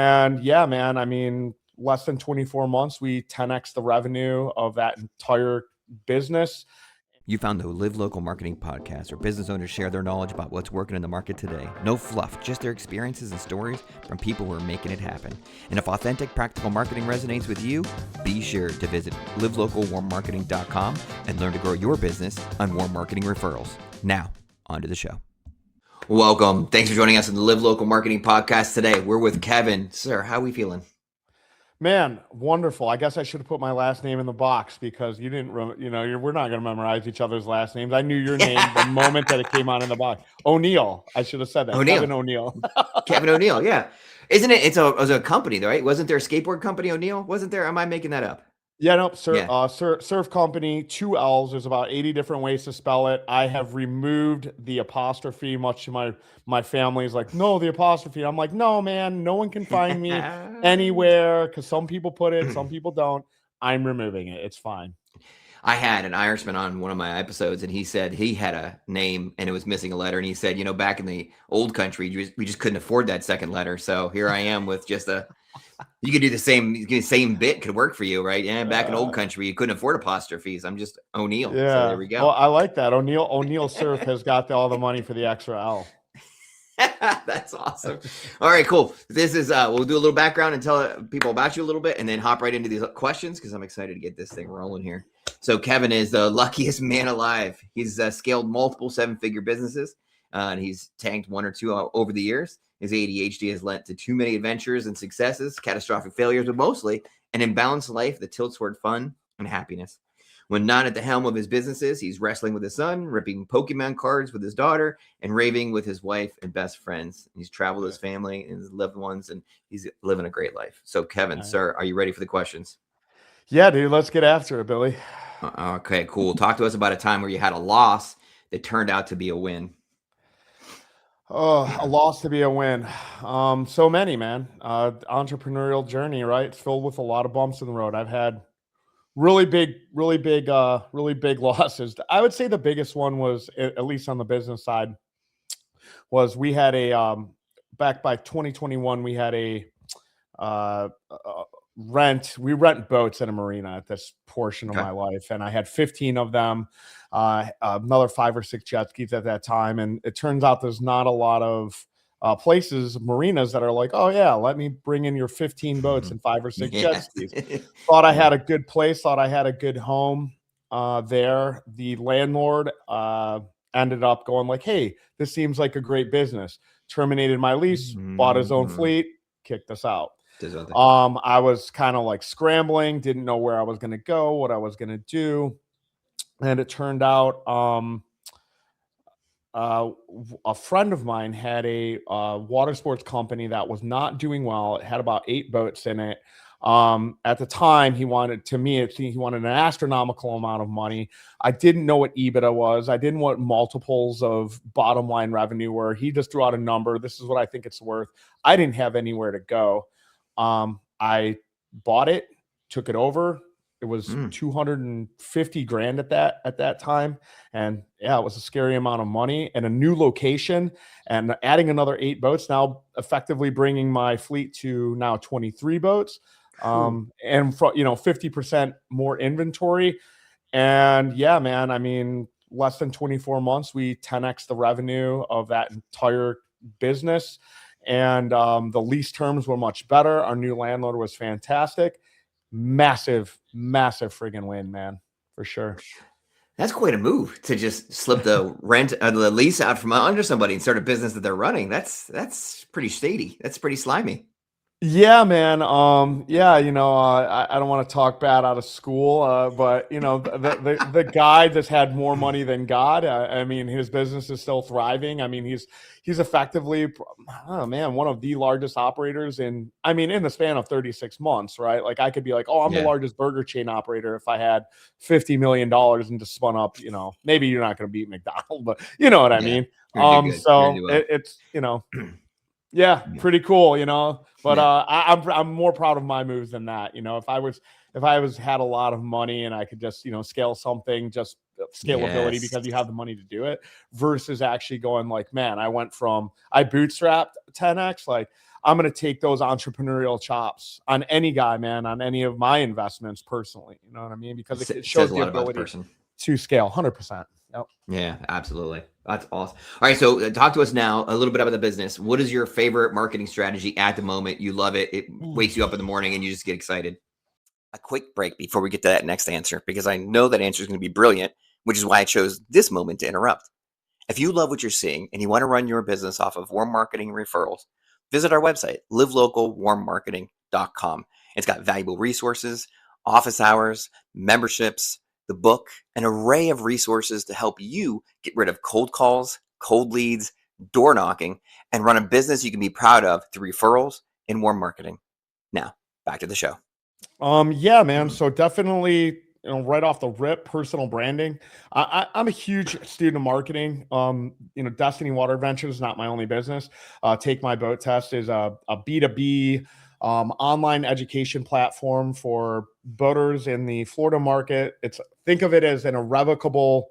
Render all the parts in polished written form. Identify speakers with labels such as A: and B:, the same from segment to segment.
A: And yeah, man, I mean, less than 24 months, we 10x the revenue of that entire business.
B: You found the Live Local Marketing Podcast, where business owners share their knowledge about what's working in the market today. No fluff, just their experiences and stories from people who are making it happen. And if authentic, practical marketing resonates with you, be sure to visit livelocalwarmmarketing.com and learn to grow your business on warm marketing referrals. Now, on to the show. Welcome. Thanks for joining us in the Live Local Marketing Podcast today. We're with Kevin. Sir, how are we feeling?
A: Man, wonderful. I guess I should have put my last name in the box because you didn't, we're not going to memorize each other's last names. I knew your name the moment that it came on in the box. ONeil. I should have said that.
B: ONeil.
A: Kevin ONeil.
B: Kevin ONeil, yeah. Isn't it? It was a company, right? Wasn't there a skateboard company, ONeil? Wasn't there? Am I making that up?
A: Yeah, nope. Surf company, 2 L's. There's about 80 different ways to spell it. I have removed the apostrophe, much to my family's like, no, the apostrophe. I'm like, no, man, no one can find me anywhere because some people put it, some people don't. I'm removing it. It's fine.
B: I had an Irishman on one of my episodes, and he said he had a name and it was missing a letter. And he said, back in the old country, we just couldn't afford that second letter. So here I am with just you could do the same bit could work for you, right? Yeah, back in old country, you couldn't afford apostrophes. I'm just ONeil.
A: Yeah,
B: so there we go.
A: Well, I like that. ONeil Surf has got all the money for the extra L.
B: That's awesome. All right, cool. This is we'll do a little background and tell people about you a little bit, and then hop right into these questions because I'm excited to get this thing rolling here. So Kevin is the luckiest man alive. He's scaled multiple 7-figure businesses, and he's tanked 1 or 2 over the years. His ADHD has led to too many adventures and successes, catastrophic failures, but mostly an imbalanced life that tilts toward fun and happiness. When not at the helm of his businesses, he's wrestling with his son, ripping Pokemon cards with his daughter, and raving with his wife and best friends. He's traveled with his family and his loved ones, and he's living a great life. So Kevin, sir, are you ready for the questions?
A: Yeah, dude, let's get after it, Billy.
B: Okay, cool. Talk to us about a time where you had a loss that turned out to be a win.
A: Oh, a loss to be a win. So many, man. Entrepreneurial journey, right? It's filled with a lot of bumps in the road. I've had really big losses. I would say the biggest one was, at least on the business side, was we had back by 2021, we had we rent boats at a marina at this portion of my life. And I had 15 of them, another 5 or 6 jet skis at that time. And it turns out there's not a lot of marinas that are like, oh yeah, let me bring in your 15 boats and 5 or 6 jet skis. Thought I had a good place, thought I had a good home there. The landlord ended up going like, hey, this seems like a great business. Terminated my lease, bought his own fleet, kicked us out. I was kind of like scrambling, didn't know where I was going to go, what I was going to do. And it turned out a friend of mine had a water sports company that was not doing well. It had about 8 boats in it. At the time, he wanted an astronomical amount of money. I didn't know what EBITDA was. I didn't know what multiples of bottom line revenue were. He just threw out a number. This is what I think it's worth. I didn't have anywhere to go. I bought it, took it over. It was 250 grand at that time. And yeah, it was a scary amount of money and a new location and adding another 8 boats, now effectively bringing my fleet to now 23 boats. And 50% more inventory. And yeah, man, I mean, less than 24 months, we 10x the revenue of that entire business. And the lease terms were much better. Our new landlord was fantastic. Massive friggin' win, man, for sure.
B: That's quite a move to just slip the the lease out from under somebody and start a business that they're running. That's pretty shady. That's pretty slimy.
A: Yeah, man. I don't want to talk bad out of school, but the guy just had more money than God. I mean, his business is still thriving. I mean, he's effectively, one of the largest operators in the span of 36 months, right? Like I could be like, oh, I'm the largest burger chain operator if I had $50 million and just spun up, maybe you're not going to beat McDonald's, but you know what I mean? It's pretty cool, but I'm more proud of my moves than that. If I had a lot of money and I could just, scale something, just scalability because you have the money to do it versus actually going like, man, I bootstrapped 10X. Like I'm going to take those entrepreneurial chops on any guy, man, on any of my investments personally. You know what I mean? Because it shows
B: says a
A: the
B: lot about the
A: ability
B: person.
A: to scale 100%. Yep.
B: Yeah, absolutely. That's awesome. All right, so talk to us now a little bit about the business. What is your favorite marketing strategy at the moment? You love it. It wakes you up in the morning and you just get excited. A quick break before we get to that next answer, because I know that answer is going to be brilliant, which is why I chose this moment to interrupt. If you love what you're seeing and you want to run your business off of warm marketing referrals, visit our website, livelocalwarmmarketing.com. It's got valuable resources, office hours, memberships, the book, an array of resources to help you get rid of cold calls, cold leads, door knocking, and run a business you can be proud of through referrals and warm marketing. Now, back to the show.
A: Yeah, man. So definitely, right off the rip, personal branding. I'm a huge student of marketing. Destiny Water Adventures is not my only business. Take My Boat Test is a B2B online education platform for boaters in the Florida market. Think of it as an irrevocable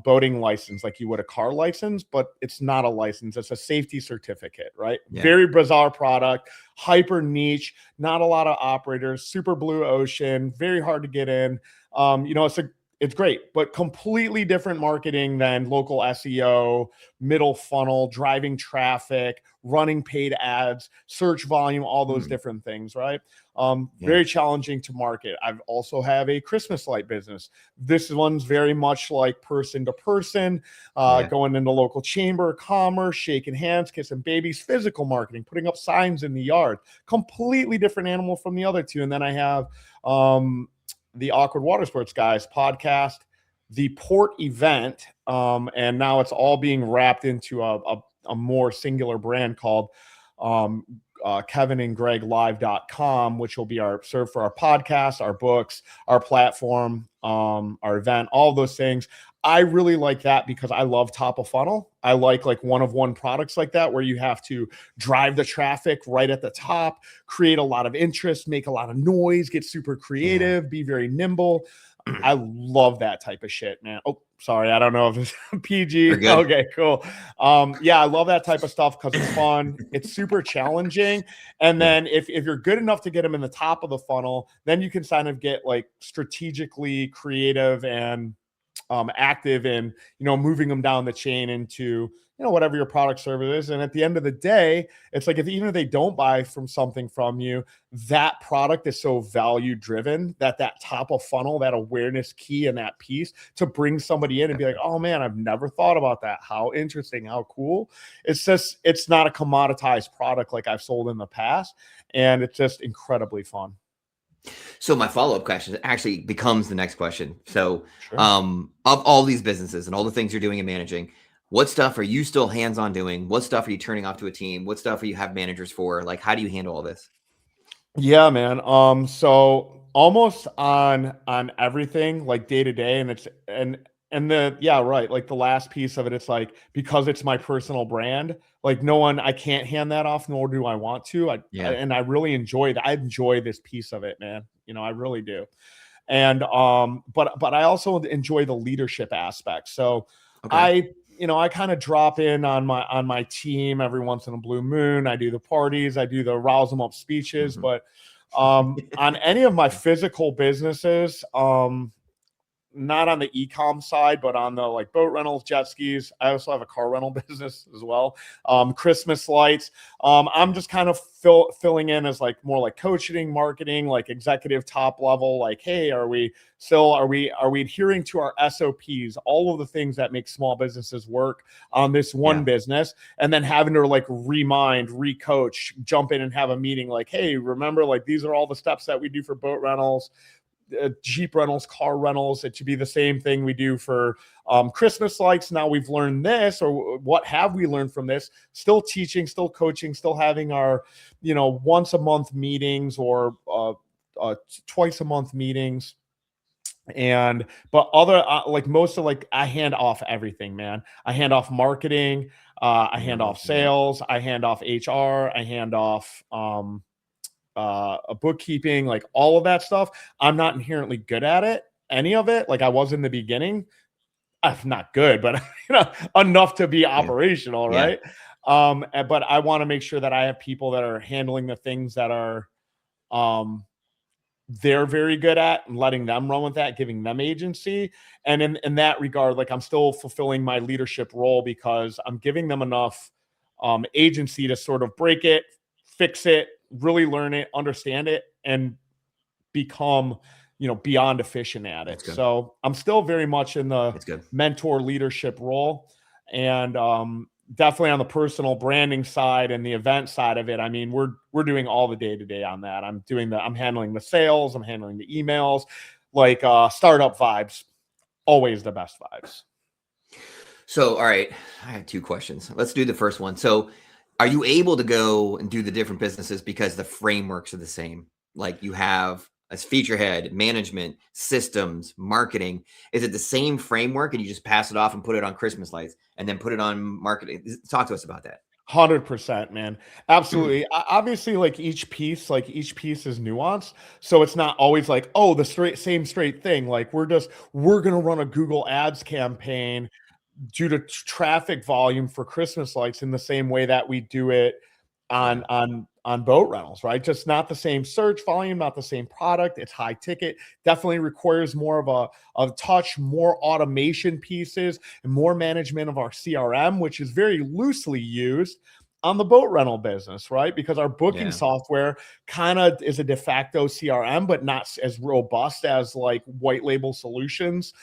A: boating license, like you would a car license, but it's not a license. It's a safety certificate, right?
B: Yeah.
A: Very bizarre product, hyper niche, not a lot of operators, super blue ocean, very hard to get in. It's great, but completely different marketing than local SEO, middle funnel, driving traffic, running paid ads, search volume, all those different things, right? Very challenging to market. I've also have a Christmas light business. This one's very much like person to person, going into local chamber of commerce, shaking hands, kissing babies, physical marketing, putting up signs in the yard. Completely different animal from the other two. And then I have the Awkward Water Sports Guys podcast, the port event, and now it's all being wrapped into a more singular brand called Kevin and Greg Live.com, which will be served for our podcast, our books, our platform, our event, all those things. I really like that because I love top of funnel. I like one-of-one products like that, where you have to drive the traffic right at the top, create a lot of interest, make a lot of noise, get super creative, be very nimble. I love that type of shit, man. Oh, sorry. I don't know if it's PG. Okay, cool. Yeah, I love that type of stuff because it's fun. It's super challenging. And then if you're good enough to get them in the top of the funnel, then you can kind of get like strategically creative and active in, moving them down the chain into, whatever your product service is. And at the end of the day, it's like, even if they don't buy something from you, that product is so value driven that top of funnel, that awareness key and that piece to bring somebody in and be like, oh man, I've never thought about that. How interesting, how cool. It's just, it's not a commoditized product like I've sold in the past. And it's just incredibly fun.
B: So my follow-up question actually becomes the next question. So of all these businesses and all the things you're doing and managing, what stuff are you still hands-on doing? What stuff are you turning off to a team? What stuff are you have managers for? Like, how do you handle all this?
A: Yeah, man. So almost on everything, like day to day, and like the last piece of it, it's like, because it's my personal brand, like I can't hand that off, nor do I want to. And I really enjoy that. I enjoy this piece of it, man. I really do. And but I also enjoy the leadership aspect. So I kind of drop in on my team every once in a blue moon. I do the parties, I do the rouse them up speeches, but on any of my physical businesses, not on the e-com side, but on the like boat rentals, jet skis. I also have a car rental business as well. Christmas lights. I'm just kind of filling in as like more like coaching, marketing, like executive top level. Like, hey, are we adhering to our SOPs? All of the things that make small businesses work on this one business, and then having to like re-coach, jump in and have a meeting. Like, hey, remember, like these are all the steps that we do for boat rentals. Jeep rentals, car rentals. It should be the same thing we do for Christmas lights. Now we've learned this, or what have we learned from this? Still teaching, still coaching, still having our, once a month meetings or twice a month meetings. But other like most of like I hand off everything, man. I hand off marketing, I hand off sales, I hand off HR, I hand off a bookkeeping, like all of that stuff. I'm not inherently good at it, any of it. Like I was in the beginning. I'm not good, but enough to be operational, right? But I want to make sure that I have people that are handling the things that are, they're very good at, and letting them run with that, giving them agency. And in that regard, like, I'm still fulfilling my leadership role because I'm giving them enough agency to sort of break it, fix it, really learn it, understand it, and become, beyond efficient at it. So I'm still very much in the mentor leadership role. And definitely on the personal branding side and the event side of it, I mean, we're doing all the day-to-day on that. I'm handling the sales, I'm handling the emails, like startup vibes, always the best vibes.
B: So, all right, I have 2 questions. Let's do the first one. So, are you able to go and do the different businesses because the frameworks are the same? Like, you have as feature head, management, systems, marketing. Is it the same framework and you just pass it off and put it on Christmas lights and then put it on marketing? Talk to us about that.
A: 100%, man. Absolutely. Obviously, like each piece is nuanced. So it's not always like, oh, the same straight thing. Like, we're going to run a Google Ads campaign due to traffic volume for Christmas lights in the same way that we do it on boat rentals, right? Just not the same search volume, not the same product. It's high ticket, definitely requires more of a touch, more automation pieces, and more management of our CRM, which is very loosely used on the boat rental business, right? Because our booking software kind of is a de facto CRM, but not as robust as like white label solutions,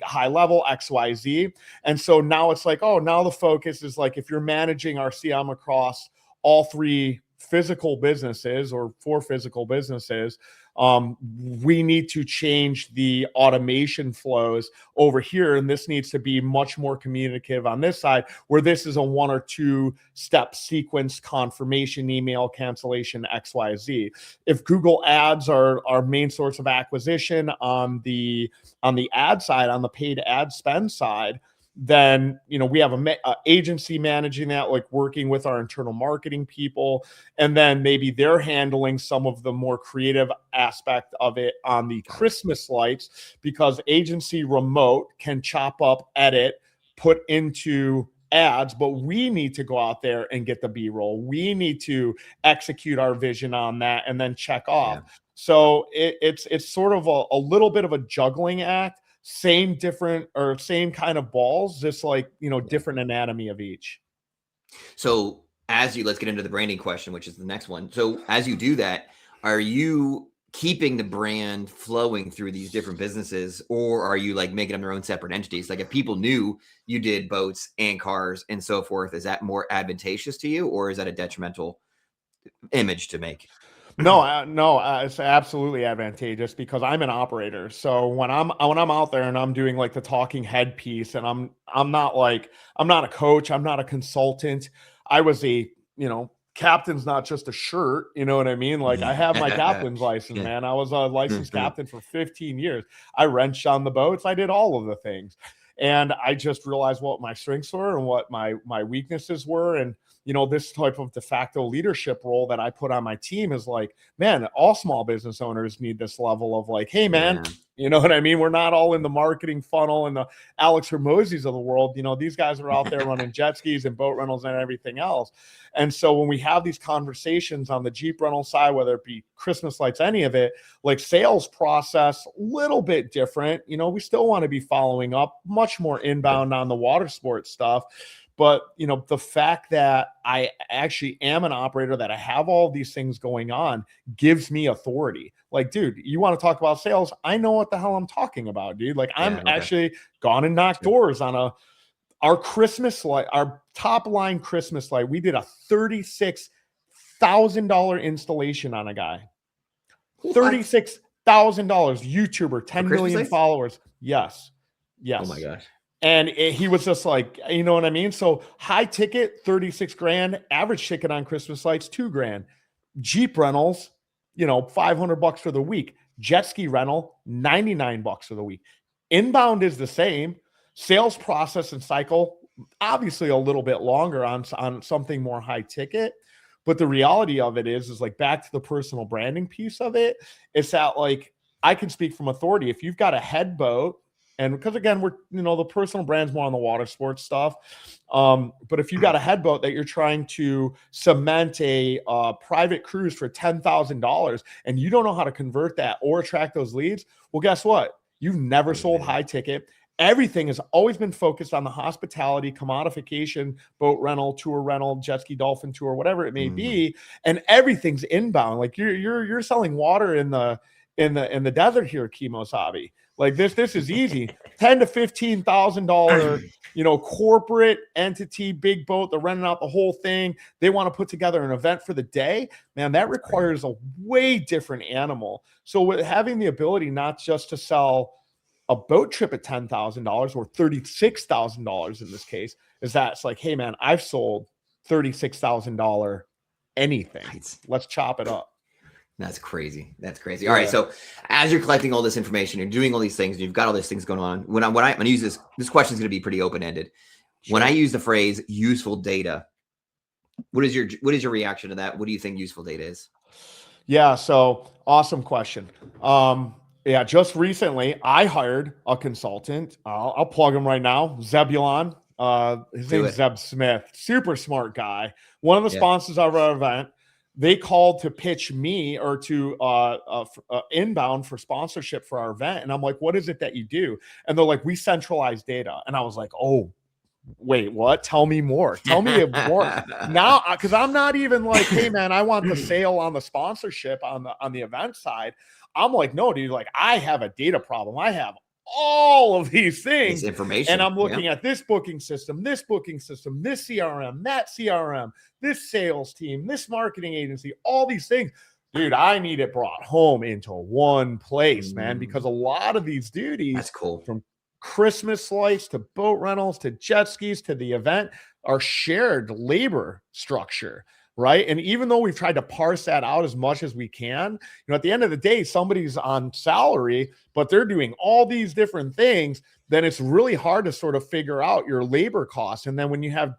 A: high level XYZ. And so now it's like, oh, now the focus is like, if you're managing our CRM across all 3 physical businesses or 4 physical businesses, we need to change the automation flows over here. And this needs to be much more communicative on this side, where this is a 1 or 2 step sequence, confirmation, email, cancellation, XYZ. If Google ads are our main source of acquisition on the ad side, on the paid ad spend side, then we have a agency managing that, like working with our internal marketing people, and then maybe they're handling some of the more creative aspect of it on the Christmas lights, because agency remote can chop up, edit, put into ads, but we need to go out there and get the B-roll. We need to execute our vision on that and then check off. So it's sort of a little bit of a juggling act. Same kind of balls, just like, different anatomy of each.
B: So let's get into the branding question, which is the next one. So as you do that, are you keeping the brand flowing through these different businesses, or are you like making them their own separate entities? Like, if people knew you did boats and cars and so forth, is that more advantageous to you, or is that a detrimental image to make?
A: No, it's absolutely advantageous because I'm an operator. So when I'm out there and I'm doing like the talking head piece, and I'm not a coach, I'm not a consultant. I was captain's not just a shirt, you know what I mean? Like, I have my captain's license, man. I was a licensed captain for 15 years. I wrenched on the boats. I did all of the things. And I just realized what my strengths were and what my weaknesses were. And this type of de facto leadership role that I put on my team is like, man, all small business owners need this level of like, hey, man, you know what I mean? We're not all in the marketing funnel and the Alex Hermosies of the world. These guys are out there running jet skis and boat rentals and everything else. And so when we have these conversations on the Jeep rental side, whether it be Christmas lights, any of it, like sales process, a little bit different. We still want to be following up, much more inbound on the water sports stuff. But, the fact that I actually am an operator, that I have all of these things going on, gives me authority. Like, dude, you want to talk about sales? I know what the hell I'm talking about, dude. Like, I'm actually gone and knocked doors on our Christmas light, our top line Christmas light. We did a $36,000 installation on a guy. $36,000, YouTuber, 10 million followers. Yes.
B: Oh my gosh.
A: And he was just like, you know what I mean? So high ticket, 36 grand, average ticket on Christmas lights, $2,000. Jeep rentals, $500 for the week. Jet ski rental, $99 for the week. Inbound is the same. Sales process and cycle, obviously a little bit longer on something more high ticket. But the reality of it is like, back to the personal branding piece of it, it's that like, I can speak from authority. If you've got a head boat And because again, we're, the personal brand's more on the water sports stuff. But if you got a head boat that you're trying to cement a private cruise for $10,000 and you don't know how to convert that or attract those leads, well, guess what? You've never sold high ticket. Everything has always been focused on the hospitality, commodification, boat rental, tour rental, jet ski, dolphin tour, whatever it may be, and everything's inbound. Like you're selling water in the desert here, Kemosabe. Like this is easy. $10,000 to $15,000, corporate entity, big boat. They're renting out the whole thing. They want to put together an event for the day. Man, that requires a way different animal. So with having the ability not just to sell a boat trip at $10,000 or $36,000 in this case, is that it's like, hey man, I've sold $36,000 anything. Right. Let's chop it up.
B: That's crazy. That's crazy. All right. So as you're collecting all this information, you're doing all these things, and you've got all these things going on. When I'm going to use this question is going to be pretty open-ended. Sure. When I use the phrase useful data, what is your reaction to that? What do you think useful data is?
A: Yeah. So awesome question. Yeah, just recently I hired a consultant. I'll plug him right now. Zebulon. His name's Zeb Smith. Super smart guy. One of the sponsors of our event. They called to pitch me or to inbound for sponsorship for our event. And I'm like, what is it that you do? And they're like, we centralize data. And I was like, oh, wait, what? Tell me more. Tell me more. Now, because I'm not even like, hey, man, I want the sale on the sponsorship on the event side. I'm like, no, dude, like I have a data problem. I have all of these things,
B: information,
A: and I'm looking at this booking system, this CRM, that CRM, this sales team, this marketing agency, all these things. Dude, I need it brought home into one place, man, because a lot of these duties,
B: that's cool,
A: from Christmas lights to boat rentals to jet skis to the event, are shared labor structure. Right. And even though we've tried to parse that out as much as we can, at the end of the day, somebody's on salary, but they're doing all these different things, then it's really hard to sort of figure out your labor costs. And then when you have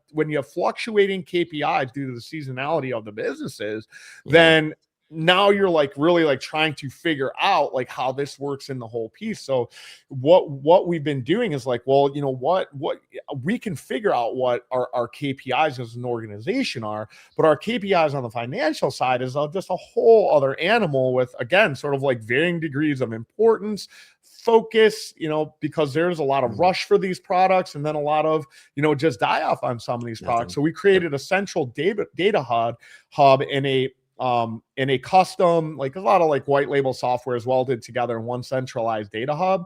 A: fluctuating KPIs due to the seasonality of the businesses, then now you're like really like trying to figure out like how this works in the whole piece. So what we've been doing is like, well, what we can figure out what our KPIs as an organization are, but our KPIs on the financial side is just a whole other animal with, again, sort of like varying degrees of importance, focus, because there's a lot of rush for these products and then a lot of, just die off on some of these products. So we created a central data hub in a custom, like a lot of like white label software is welded together in one centralized data hub.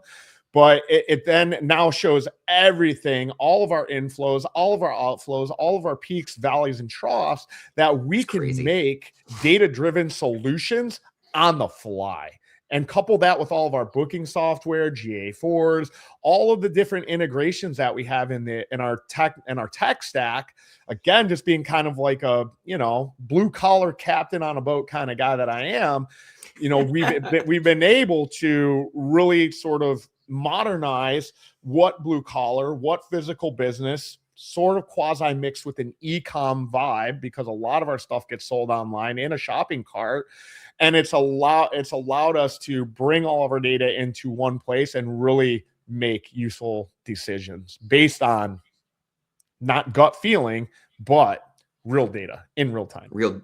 A: But it then now shows everything, all of our inflows, all of our outflows, all of our peaks, valleys, and troughs that we can make data-driven solutions on the fly. And couple that with all of our booking software, GA4s, all of the different integrations that we have in our tech stack. Again, just being kind of like a blue collar captain on a boat kind of guy that I am. We've been able to really sort of modernize what blue collar, what physical business, sort of quasi mixed with an e-com vibe, because a lot of our stuff gets sold online in a shopping cart. And it's allowed us to bring all of our data into one place and really make useful decisions based on not gut feeling, but real data in real time.
B: Real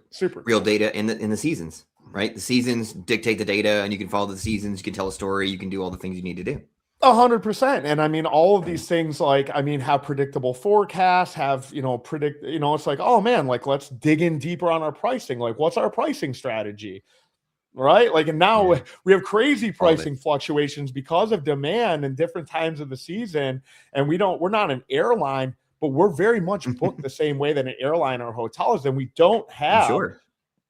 B: data in the seasons, right? The seasons dictate the data, and you can follow the seasons. You can tell a story. You can do all the things you need to do.
A: 100%. And I mean, all of these things, like, I mean, have predictable forecasts, have, it's like, oh man, like, let's dig in deeper on our pricing. Like, what's our pricing strategy? Right. Like, and now we have crazy pricing fluctuations because of demand and different times of the season. And we're not an airline, but we're very much booked the same way that an airline or hotel is. And we don't have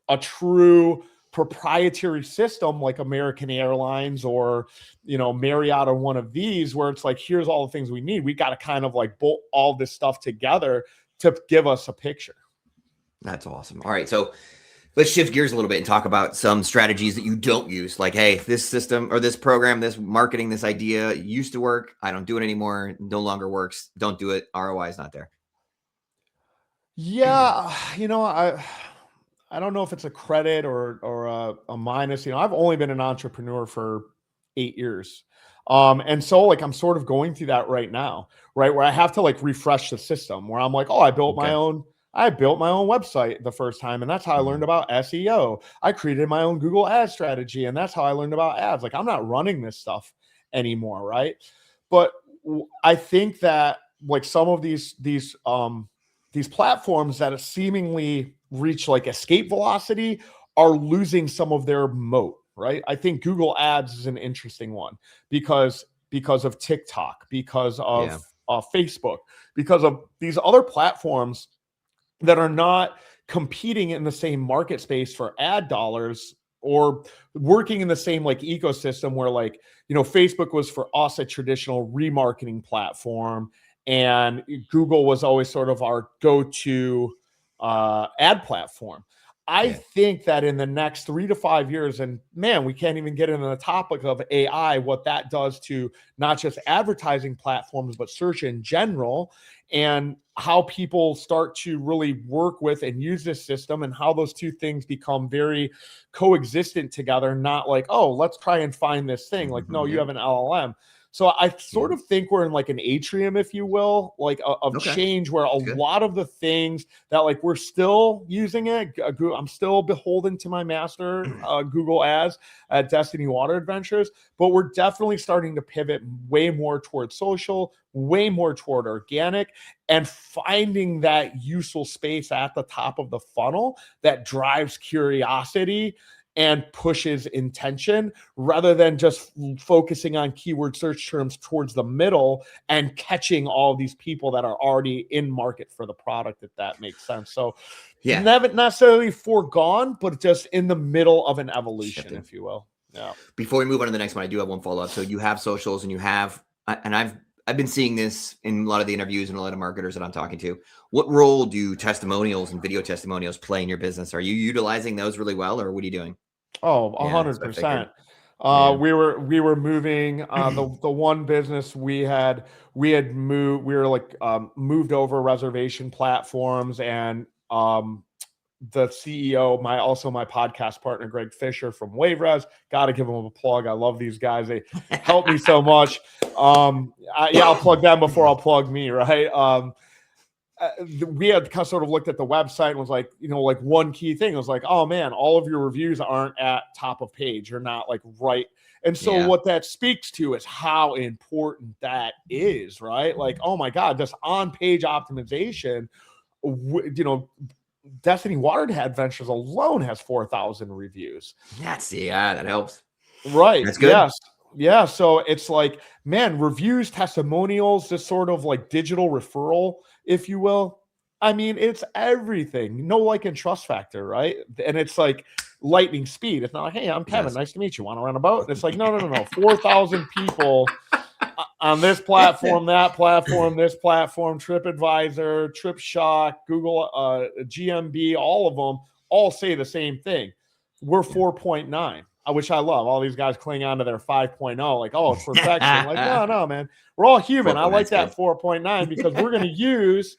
A: a true proprietary system like American Airlines or, Marriott or one of these, where it's like, here's all the things we need. We got to kind of like bolt all this stuff together to give us a picture.
B: That's awesome. All right. So let's shift gears a little bit and talk about some strategies that you don't use. Like, hey, this system or this program, this marketing, this idea used to work. I don't do it anymore. No longer works. Don't do it. ROI is not there.
A: Yeah. I don't know if it's a credit or a minus. I've only been an entrepreneur for 8 years. And so like I'm sort of going through that right now, right? Where I have to like refresh the system where I'm like, oh, I built my own website the first time. And that's how I learned about SEO. I created my own Google Ads strategy. And that's how I learned about ads. Like I'm not running this stuff anymore. Right. But I think that like some of these platforms that seemingly reach like escape velocity are losing some of their moat. Right. I think Google Ads is an interesting one because of TikTok, because of Facebook, because of these other platforms that are not competing in the same market space for ad dollars or working in the same like ecosystem where like, Facebook was for us a traditional remarketing platform and Google was always sort of our go-to ad platform. I think that in the next 3 to 5 years, and man, we can't even get into the topic of AI, what that does to not just advertising platforms, but search in general, and how people start to really work with and use this system and how those two things become very coexistent together. Not like, oh, let's try and find this thing. Like, no, you have an LLM. So I sort of think we're in like an atrium, if you will, like of change where a lot of the things that like we're still using it. I'm still beholden to my master Google Ads at Destiny Water Adventures, but we're definitely starting to pivot way more toward social, way more toward organic, and finding that useful space at the top of the funnel that drives curiosity and pushes intention rather than just focusing on keyword search terms towards the middle and catching all these people that are already in market for the product, if that makes sense. So never necessarily foregone, but just in the middle of an evolution, if you will. Yeah.
B: Before we move on to the next one, I do have one follow-up. So you have socials and you have, and I've been seeing this in a lot of the interviews and a lot of marketers that I'm talking to. What role do testimonials and video testimonials play in your business? Are you utilizing those really well, or what are you doing?
A: Oh, 100%. We were moving the one business we had moved. We were like moved over reservation platforms, and the CEO, my podcast partner, Greg Fisher from WaveRes. Got to give him a plug. I love these guys. They help me so much. I'll plug them before I'll plug me, right? We had kind of sort of looked at the website and was like, like one key thing was like, oh man, all of your reviews aren't at top of page. You're not like right. And so what that speaks to is how important that is, right? Like, oh my God, this on-page optimization, Destiny Water Adventures alone has 4,000 reviews.
B: That helps.
A: Right.
B: That's good.
A: Yes. Yeah. So it's like, man, reviews, testimonials, this sort of like digital referral, if you will. I mean, it's everything. No like and trust factor, right? And it's like lightning speed. It's not like, hey, I'm Kevin. Nice to meet you. Want to run a boat? And it's like, no. 4,000 people on this platform, that platform, this platform, TripAdvisor, TripShock, Google, GMB, all of them all say the same thing. We're 4.9. Which I love. All these guys cling on to their 5.0, like, oh, it's perfection. Like, no, man. We're all human. I like that 4.9 because we're going to use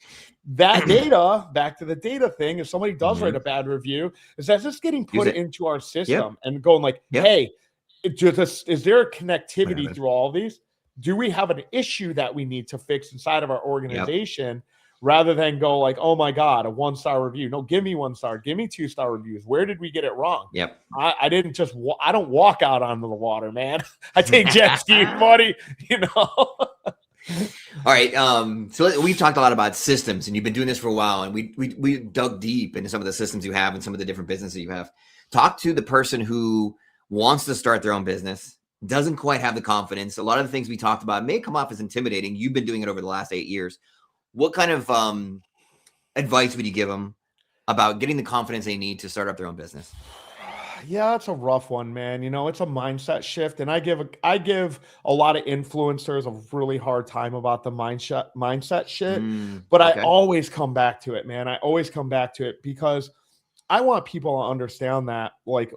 A: that data, back to the data thing. If somebody does write a bad review, is that just getting put into our system and going like, hey, is there a connectivity through all of these? Do we have an issue that we need to fix inside of our organization? Rather than go like, oh my God, a 1-star review. No, give me 1 star. Give me 2-star reviews. Where did we get it wrong? I didn't just, I don't walk out onto the water, man. I take jet ski, buddy, All
B: right. So we've talked a lot about systems, and you've been doing this for a while, and we dug deep into some of the systems you have and some of the different businesses you have. Talk to the person who wants to start their own business, doesn't quite have the confidence. A lot of the things we talked about may come off as intimidating. You've been doing it over the last 8 years. What kind of advice would you give them about getting the confidence they need to start up their own business?
A: Yeah, it's a rough one, man. It's a mindset shift. And I give a lot of influencers a really hard time about the mindset shit. But I always come back to it, man. I always come back to it because I want people to understand that, like,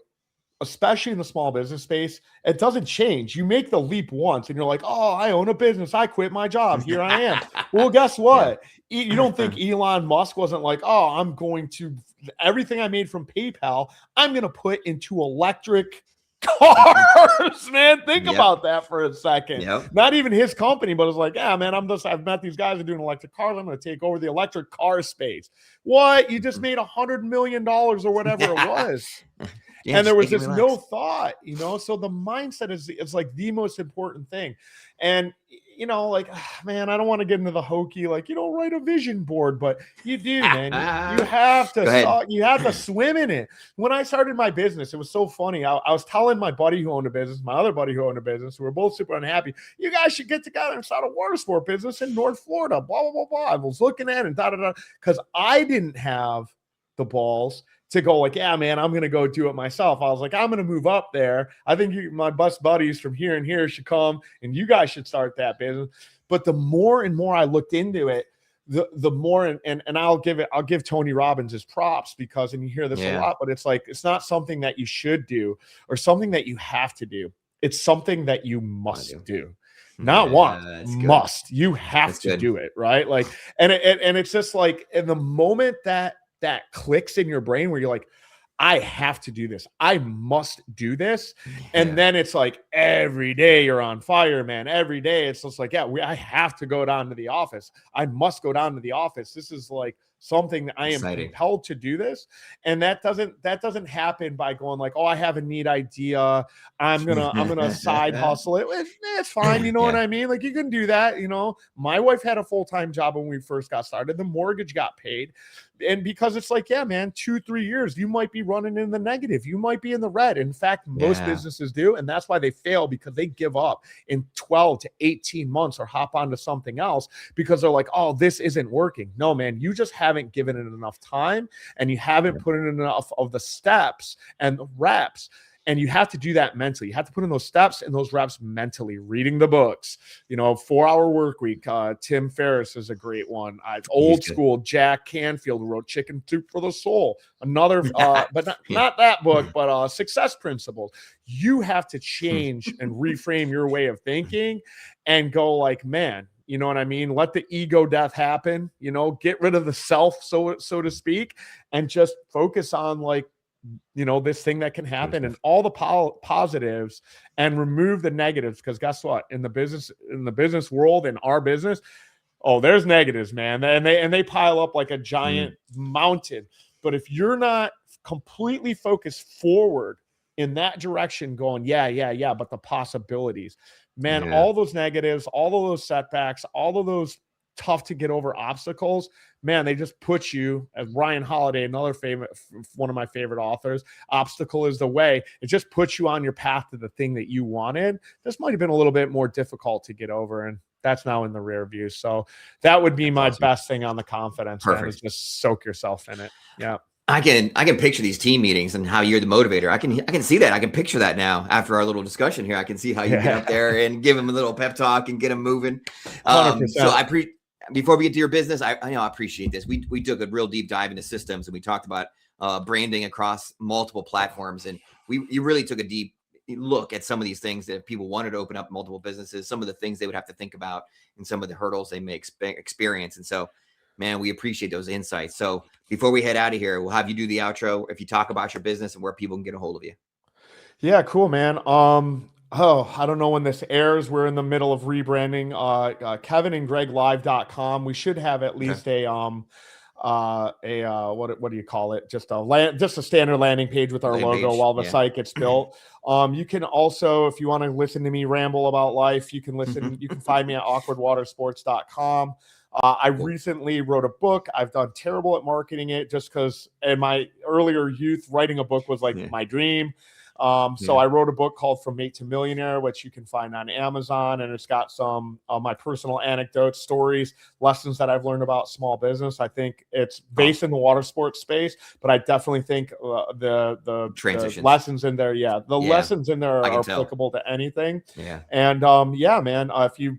A: especially in the small business space, it doesn't change. You make the leap once and you're like, oh, I own a business. I quit my job. Here I am. Well, guess what? You don't think Elon Musk wasn't like, oh, I'm going to, everything I made from PayPal, I'm going to put into electric cars, man. Think
B: Yep.
A: about that for a second.
B: Yep.
A: Not even his company, but it's like, yeah, man, I've met these guys who are doing electric cars. I'm going to take over the electric car space. What? You just made $100 million or whatever it was.
B: Yeah,
A: and there was
B: just
A: just no thought, so the mindset is like the most important thing. And like, man, I don't want to get into the hokey, like, write a vision board, but you do, man. You have to swim in it. When I started my business, it was so funny. I was telling my buddy who owned a business, my other buddy who owned a business, we were both super unhappy. You guys should get together and start a water sport business in North Florida, blah, blah, blah, blah. I was looking at it and because I didn't have the balls to go like, yeah, man, I'm going to go do it myself. I was like, I'm going to move up there. I think my best buddies from here and here should come and you guys should start that business. But the more and more I looked into it, the more, and I'll give Tony Robbins his props because, and you hear this a lot, but it's like, it's not something that you should do or something that you have to do. It's something that you must do. Not must. You have to do it, right? Like, and it's just like in the moment that clicks in your brain where you're like, I have to do this. I must do this. And then it's like every day you're on fire, man. Every day it's just like, I have to go down to the office. I must go down to the office. This is like something that I am compelled to do this. And that doesn't happen by going like, oh, I have a neat idea. I'm gonna side hustle it. It's fine. You know what I mean? Like you can do that. My wife had a full-time job when we first got started. The mortgage got paid. And because it's like, yeah, man, 2-3 years, you might be running in the negative. You might be in the red. In fact, most businesses do. And that's why they fail, because they give up in 12 to 18 months or hop onto something else because they're like, oh, this isn't working. No, man, you just haven't given it enough time and you haven't put in enough of the steps and the reps. And you have to do that mentally. You have to put in those steps and those reps mentally, reading the books, 4-Hour Work Week. Tim Ferriss is a great one. Old school, Jack Canfield wrote Chicken Soup for the Soul. Another, but not that book, but Success Principles. You have to change and reframe your way of thinking and go like, man, you know what I mean? Let the ego death happen, get rid of the self, so to speak, and just focus on like, this thing that can happen and all the positives and remove the negatives. Because guess what? In the business world, in our business, there's negatives, man. And they pile up like a giant mountain. But if you're not completely focused forward in that direction, going, but the possibilities, man, all those negatives, all of those setbacks, all of those tough to get over obstacles, man, they just put you, as Ryan Holiday, one of my favorite authors, obstacle is the way. It just puts you on your path to the thing that you wanted. This might have been a little bit more difficult to get over, and that's now in the rear view. So that would be my best thing on the confidence. Perfect. Man, is just soak yourself in it. Yeah.
B: I can picture these team meetings and how you're the motivator. I can see that. I can picture that now after our little discussion here. I can see how you get up there and give them a little pep talk and get them moving. So before we get to your business, I appreciate this. We took a real deep dive into systems and we talked about branding across multiple platforms. And you really took a deep look at some of these things that if people wanted to open up multiple businesses, some of the things they would have to think about and some of the hurdles they may experience. And so, man, we appreciate those insights. So before we head out of here, we'll have you do the outro. If you talk about your business and where people can get a hold of you.
A: Yeah, cool, man. I don't know when this airs. We're in the middle of rebranding. KevinandGregLive.com. We should have at least what do you call it? Just a standard landing page with our logo while the site gets built. You can also, if you want to listen to me ramble about life, you can listen. You can find me at awkwardwatersports.com. I recently wrote a book. I've done terrible at marketing it just because in my earlier youth, writing a book was like my dream. So I wrote a book called From Mate to Millionaire, which you can find on Amazon. And it's got some of my personal anecdotes, stories, lessons that I've learned about small business. I think it's based in the water sports space, but I definitely think the lessons in there, lessons in there are applicable to anything. Yeah. And man,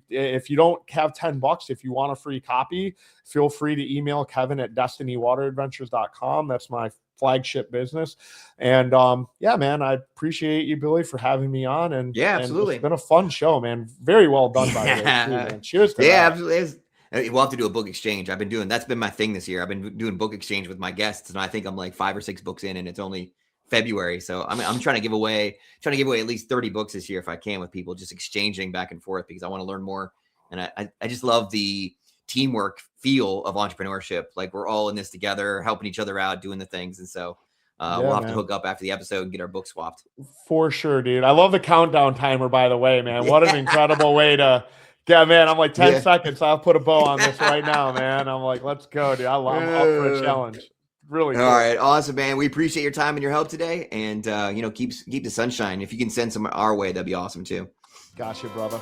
A: if you don't have $10, if you want a free copy, feel free to email Kevin at destinywateradventures.com. That's my flagship business. And man, I appreciate you, Billy, for having me on. And
B: absolutely.
A: It's been a fun show, man. Very well done by you, man. Cheers to that.
B: Absolutely. We'll have to do a book exchange. That's been my thing this year. I've been doing book exchange with my guests, and I think I'm like 5 or 6 books in, and it's only February. So I'm trying to give away at least 30 books this year if I can, with people, just exchanging back and forth, because I want to learn more. And I just love the teamwork feel of entrepreneurship. Like, we're all in this together, helping each other out, doing the things. And so we'll have to hook up after the episode and get our book swapped.
A: For sure, dude. I love the countdown timer, by the way, man. What an
B: Yeah.
A: incredible way to, yeah, man. I'm like 10
B: Yeah.
A: seconds. I'll put a bow on this right now, man. I'm like, let's go, dude. I'm up for a challenge. Really cool.
B: All right. Awesome, man. We appreciate your time and your help today. And, keep the sunshine. If you can send some our way, that'd be awesome too.
A: Gotcha, brother.